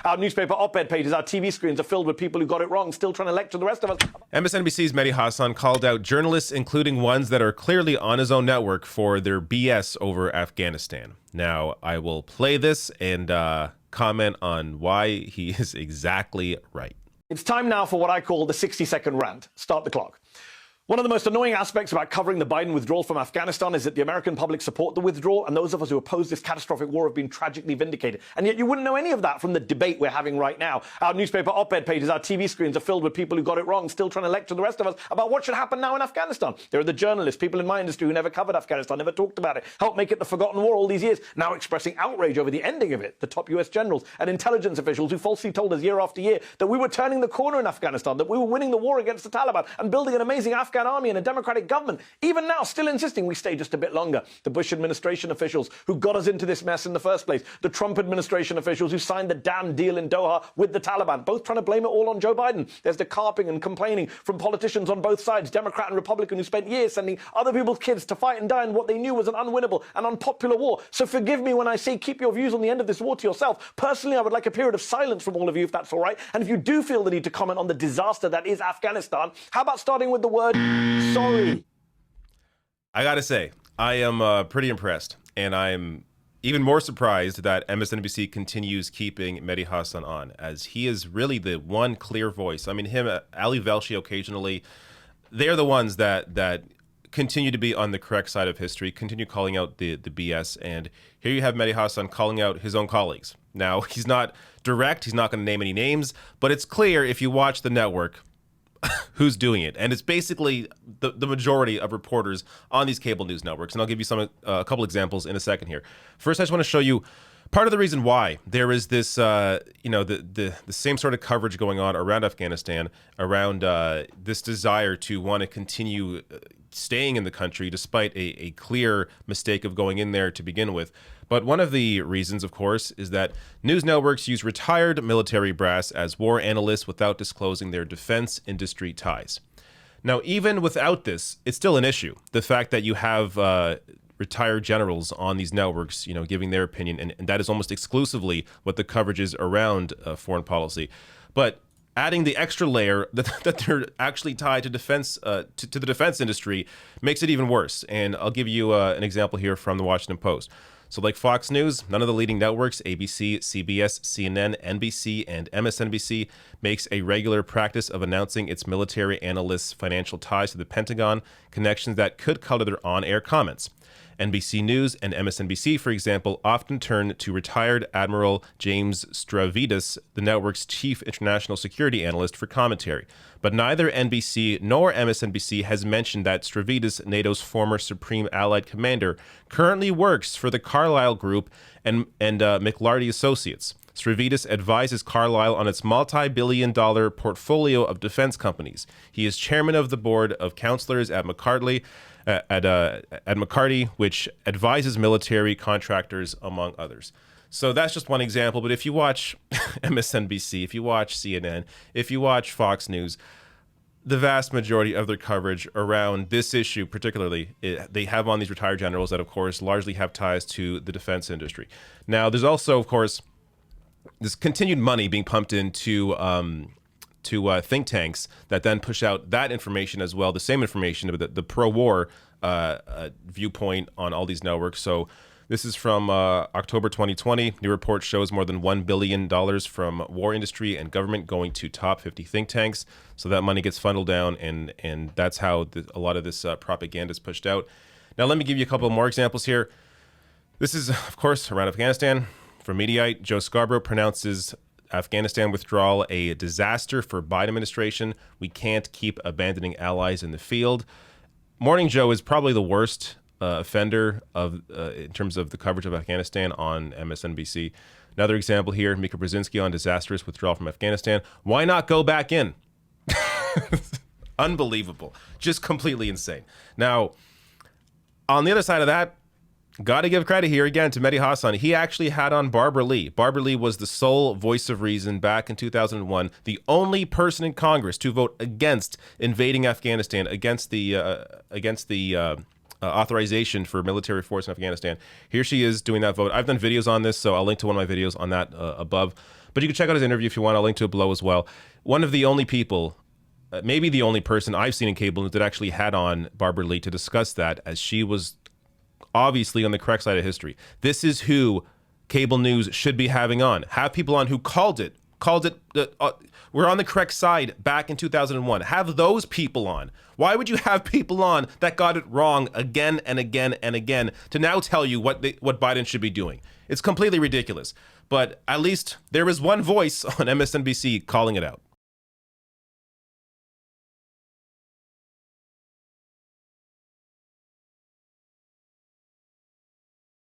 Our newspaper op-ed pages, our TV screens are filled with people who got it wrong, still trying to lecture the rest of us. MSNBC's Mehdi Hasan called out journalists, including ones that are clearly on his own network, for their BS over Afghanistan. Now, I will play this and comment on why he is exactly right. It's time now for what I call the 60-second rant. Start the clock. One of the most annoying aspects about covering the Biden withdrawal from Afghanistan is that the American public support the withdrawal, and those of us who oppose this catastrophic war have been tragically vindicated. And yet you wouldn't know any of that from the debate we're having right now. Our newspaper op-ed pages, our TV screens are filled with people who got it wrong, still trying to lecture the rest of us about what should happen now in Afghanistan. There are the journalists, people in my industry who never covered Afghanistan, never talked about it, helped make it the forgotten war all these years, now expressing outrage over the ending of it. The top US generals and intelligence officials who falsely told us year after year that we were turning the corner in Afghanistan, that we were winning the war against the Taliban and building an amazing Afghan army and a democratic government, even now still insisting we stay just a bit longer. The Bush administration officials who got us into this mess in the first place. The Trump administration officials who signed the damn deal in Doha with the Taliban, both trying to blame it all on Joe Biden. There's the carping and complaining from politicians on both sides, Democrat and Republican, who spent years sending other people's kids to fight and die in what they knew was an unwinnable and unpopular war. So forgive me when I say keep your views on the end of this war to yourself. Personally, I would like a period of silence from all of you, if that's all right. And if you do feel the need to comment on the disaster that is Afghanistan, how about starting with the word sorry? I gotta say, I am pretty impressed, and I'm even more surprised that MSNBC continues keeping Mehdi Hasan on, as he is really the one clear voice. I mean, him, Ali Velshi occasionally, they're the ones that continue to be on the correct side of history, continue calling out the BS, and here you have Mehdi Hasan calling out his own colleagues. Now, he's not direct, he's not going to name any names, but it's clear if you watch the network who's doing it. And it's basically the majority of reporters on these cable news networks. And I'll give you a couple examples in a second here. First, I just want to show you part of the reason why there is this, the same sort of coverage going on around Afghanistan, around this desire to want to continue staying in the country despite a clear mistake of going in there to begin with. But one of the reasons, of course, is that news networks use retired military brass as war analysts without disclosing their defense industry ties. Now, even without this, it's still an issue. The fact that you have retired generals on these networks, giving their opinion, and that is almost exclusively what the coverage is around foreign policy. But adding the extra layer that they're actually tied to defense, to the defense industry, makes it even worse. And I'll give you an example here from the Washington Post. So like Fox News, none of the leading networks, ABC, CBS, CNN, NBC, and MSNBC, makes a regular practice of announcing its military analysts' financial ties to the Pentagon, connections that could color their on-air comments. NBC News and MSNBC, for example, often turn to retired Admiral James Stavridis, the network's chief international security analyst, for commentary. But neither NBC nor MSNBC has mentioned that Stavridis, NATO's former Supreme Allied Commander, currently works for the Carlyle Group and McLarty Associates. Stavridis advises Carlyle on its multi-billion-dollar portfolio of defense companies. He is chairman of the board of counselors at McCarthy, which advises military contractors, among others. So that's just one example. But if you watch MSNBC, if you watch CNN, if you watch Fox News, the vast majority of their coverage around this issue, particularly, they have on these retired generals that, of course, largely have ties to the defense industry. Now, there's also, of course, this continued money being pumped into think tanks that then push out that information as well, the same information, the pro-war viewpoint on all these networks. So this is from October 2020. New report shows more than $1 billion from war industry and government going to top 50 think tanks. So that money gets funneled down, and that's how a lot of this propaganda is pushed out. Now, let me give you a couple more examples here. This is, of course, around Afghanistan. For Mediaite, Joe Scarborough pronounces Afghanistan withdrawal a disaster for Biden administration. We can't keep abandoning allies in the field. Morning Joe is probably the worst offender in terms of the coverage of Afghanistan on MSNBC. Another example here, Mika Brzezinski on disastrous withdrawal from Afghanistan. Why not go back in? Unbelievable. Just completely insane. Now, on the other side of that, got to give credit here again to Mehdi Hasan. He actually had on Barbara Lee. Barbara Lee was the sole voice of reason back in 2001, the only person in Congress to vote against invading Afghanistan, against the authorization for military force in Afghanistan. Here she is doing that vote. I've done videos on this, so I'll link to one of my videos on that above. But you can check out his interview if you want. I'll link to it below as well. One of the only people, maybe the only person I've seen in cable news that actually had on Barbara Lee to discuss that, as she was obviously on the correct side of history. This is who cable news should be having on. Have people on who called it, we're on the correct side back in 2001. Have those people on. Why would you have people on that got it wrong again and again and again to now tell you what Biden should be doing? It's completely ridiculous. But at least there is one voice on MSNBC calling it out.